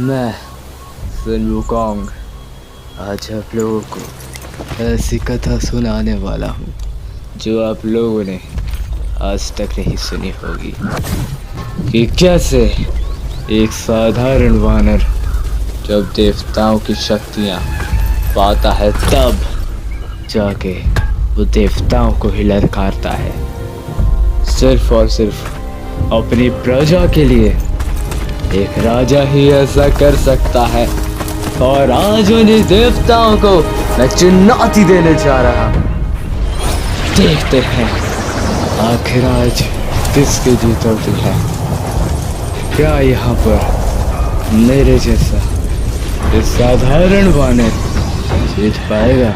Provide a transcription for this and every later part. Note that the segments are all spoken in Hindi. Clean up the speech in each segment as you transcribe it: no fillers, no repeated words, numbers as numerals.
मैं सुन वुकोंग आज आप लोगों को ऐसी कथा सुनाने वाला हूँ जो आप लोगों ने आज तक नहीं सुनी होगी कि कैसे एक साधारण वानर जब देवताओं की शक्तियाँ पाता है तब जाके वो देवताओं को ही ललकारता है, सिर्फ और सिर्फ अपनी प्रजा के लिए। एक राजा ही ऐसा कर सकता है और आज उन्हीं देवताओं को मैं चुनौती देने जा रहा हूँ। देखते हैं आखिर आज किसकी जीत होती है। क्या यहाँ पर मेरे जैसा इस साधारण वानर जीत पाएगा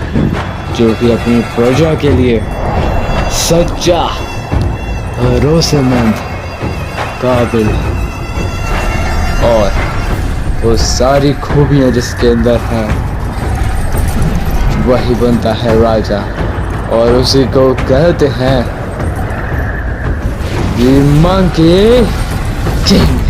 जो कि अपनी प्रजा के लिए सच्चा, भरोसेमंद, काबिल और वो सारी खूबियां जिसके अंदर हैं वही बनता है राजा, और उसी को कहते हैं द मंकी किंग।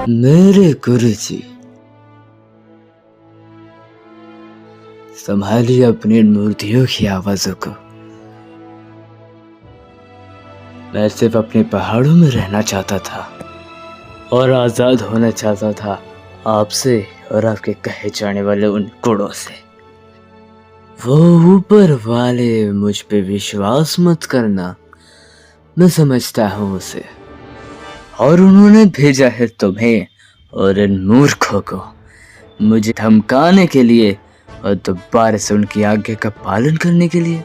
मेरे गुरुजी, संभालिए अपनी मूर्तियों की आवाजों को। मैं सिर्फ अपने पहाड़ों में रहना चाहता था और आजाद होना चाहता था आपसे और आपके कहे जाने वाले उन गुणों से। वो ऊपर वाले मुझ पे विश्वास मत करना, मैं समझता हूँ उसे, और उन्होंने भेजा है तुम्हें और इन मूर्खों को मुझे धमकाने के लिए और दोबारा से उनकी आज्ञा का पालन करने के लिए।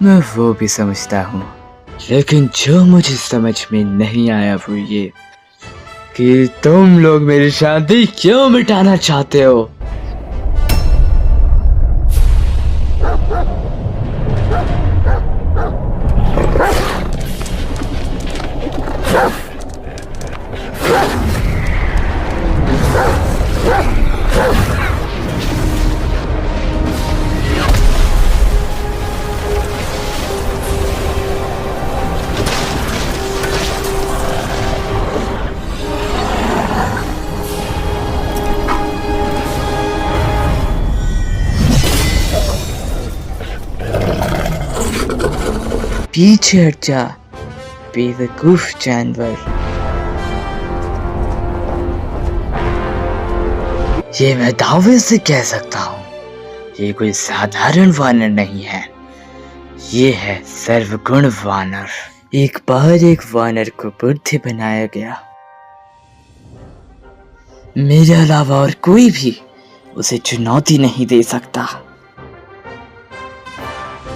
मैं वो भी समझता हूँ, लेकिन जो मुझे समझ में नहीं आया वो ये कि तुम लोग मेरी शांति क्यों मिटाना चाहते हो। पीछे हट जा बेवकूफ जानवर। ये मैं दावे से कह सकता हूँ, ये कोई साधारण वानर नहीं है, ये है सर्वगुण वानर। एक बार एक वानर को बुद्धि बनाया गया, मेरे अलावा और कोई भी उसे चुनौती नहीं दे सकता।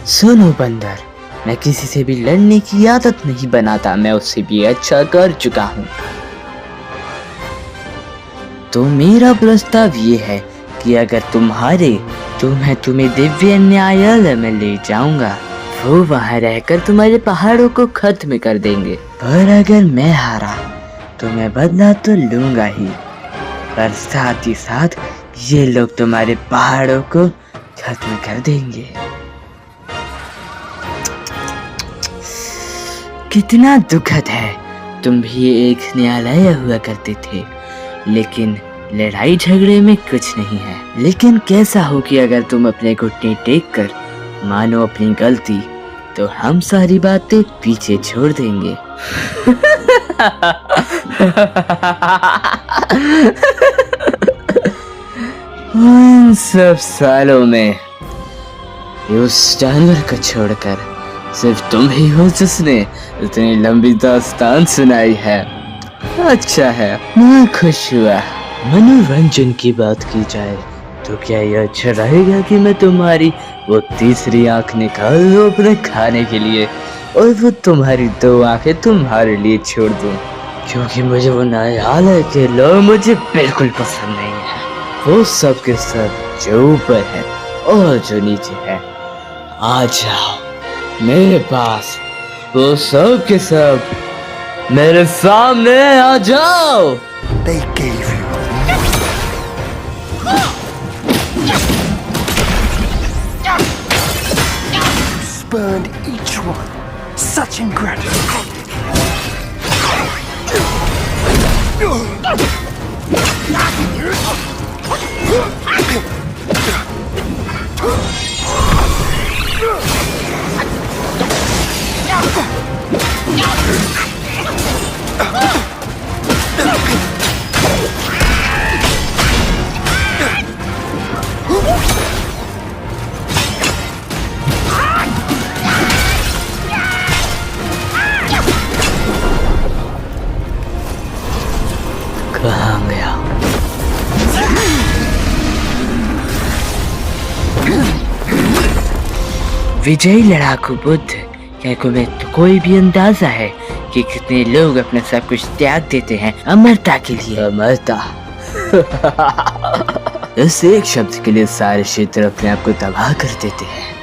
सुनो बंदर, मैं किसी से भी लड़ने की आदत नहीं बनाता, मैं उससे भी अच्छा कर चुका हूँ। तो मेरा प्रस्ताव ये है कि अगर तुम हारे तो मैं तुम्हें दिव्य न्यायालय में ले जाऊंगा। वो वहां रहकर तुम्हारे पहाड़ों को खत्म कर देंगे। पर अगर मैं हारा तो मैं बदला तो लूंगा ही, पर साथ ही साथ ये लोग तुम्हारे पहाड़ों को खत्म कर देंगे। कितना दुखद है, तुम भी एक न्यायालय हुआ करते थे, लेकिन लड़ाई झगड़े में कुछ नहीं है। लेकिन कैसा हो कि अगर तुम अपने घुटने टेक कर मानो अपनी गलती, तो हम सारी बातें पीछे छोड़ देंगे। उन सब सालों में उस जानवर को छोड़कर सिर्फ तुम ही हो जिसने इतनी लंबी दास्तान सुनाई है। अच्छा है, मैं खुश हुआ। मनोरंजन की बात की जाए तो क्या यह अच्छा रहेगा कि मैं तुम्हारी वो तीसरी आंख निकाल लूं अपने खाने के लिए, और वो तुम्हारी दो आंखें तुम्हारे लिए छोड़ दूं, क्योंकि मुझे वो न्यायालय के लोग मुझे बिल्कुल पसंद नहीं है। वो सब के सब जो ऊपर है और जो नीचे है आ जाओ मेरे पास, वो सब के सब मेरे सामने आ जाओ। They gave you spurned each one. Such ingratitude. कहाँ गया? विजयी लड़ाकू बुद्ध, क्या तुम्हें तो कोई भी अंदाजा है कि कितने लोग अपना सब कुछ त्याग देते हैं अमरता के लिए? अमरता? इस एक शब्द के लिए सारे क्षेत्र अपने आप को तबाह कर देते हैं।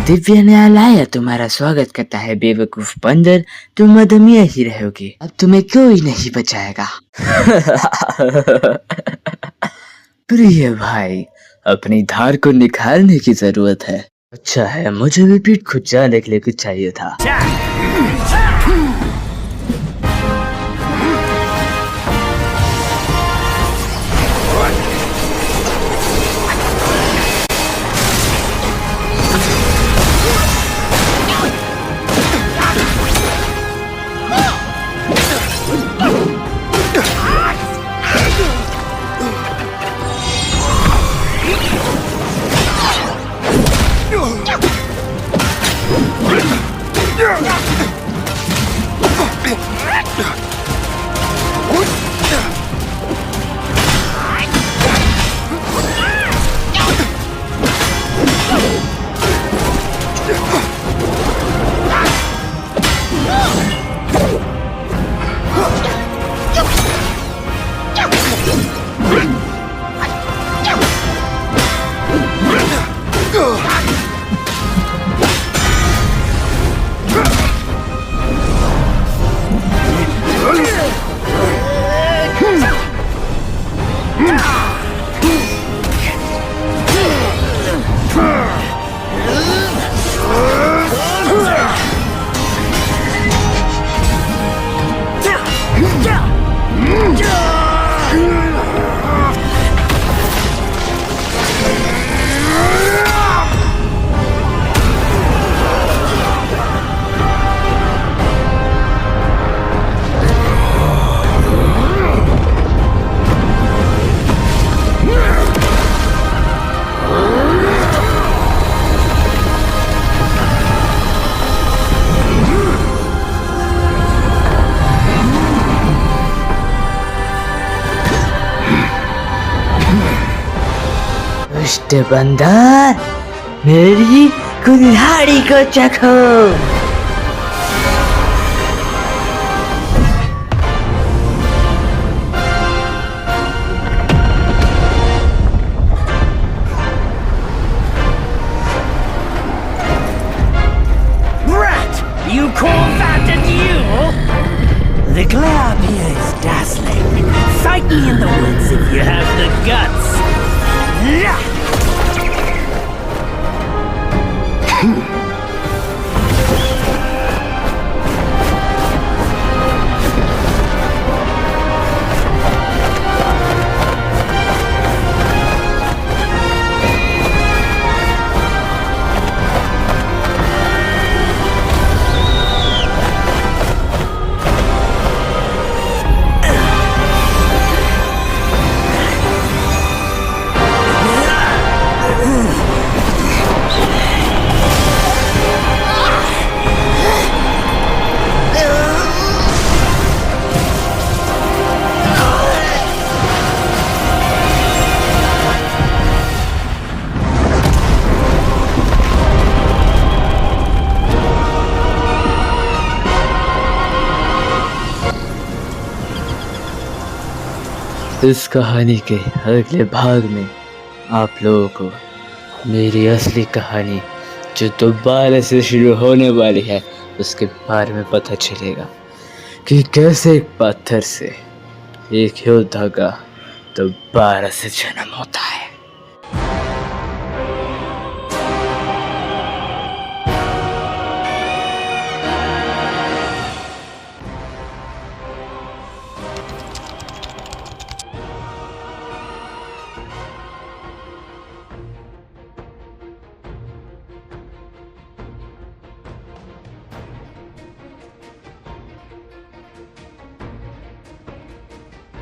दिव्य न्यायालय तुम्हारा स्वागत करता है बेवकूफ बंदर, तुम अदमिया ही रहोगे, अब तुम्हें कोई नहीं बचाएगा। प्रिय भाई, अपनी धार को निखारने की जरूरत है। अच्छा है, मुझे भी पीठ खुजाने के लिए कुछ चाहिए था। दुष्ट बंदर, मेरी कुल्हाड़ी को चखो। Rat, you call that a duel? The glare up here is dazzling. Fight me in the woods if you have the guts. इस कहानी के अगले भाग में आप लोगों को मेरी असली कहानी जो दोबारा से शुरू होने वाली है उसके बारे में पता चलेगा कि कैसे एक पत्थर से एक योद्धा का दोबारा से जन्म होता है।